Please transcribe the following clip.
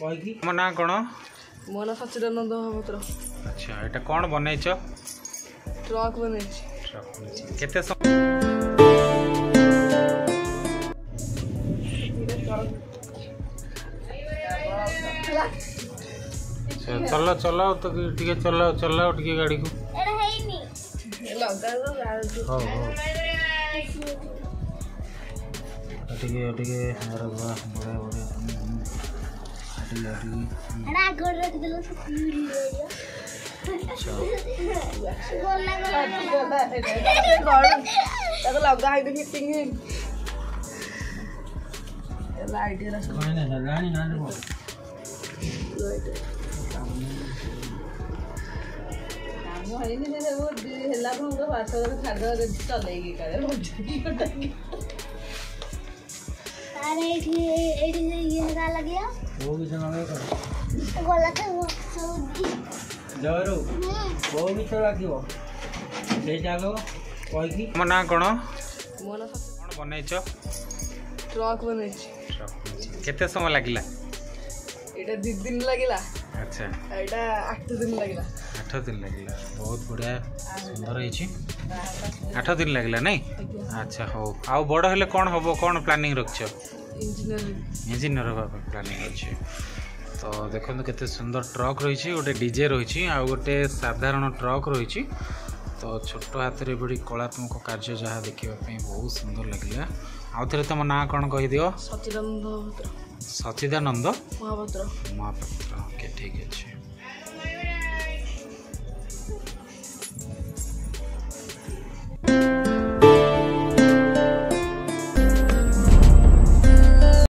मो ना कौन मो ना सचिदानंद महापात्र। अच्छा एटा कौन बनैछ ट्रक बने केते चलो चलो तो टिके चलाओ चलाओ टिके गाड़ी को हो टिके टिके अरे वाह बड़े बड़े मो ना कौन बनैछ ट्रक बने केते समय लागिला एटा 2 दिन लागिला। अच्छा एटा 8 दिन लागिला 8 दिन लागिला बहुत बढ़िया सुंदर है 8 दिन लागिला नहीं अच्छा हो आउ बड़ हेले कौन हम कौन प्लानिंग रखछ इंजीनियर बाबा प्लानिंग अच्छे तो देखो केते सुंदर ट्रक रही गोटे डीजे रही गोटे साधारण ट्रक रही तो छोट हाथ में बड़ी कलात्मक कार्य जहाँ देखापी बहुत सुंदर लगे आउ थे तुम ना कौन कह दियो सचिदानंद महापात्र ओके ठीक अच्छे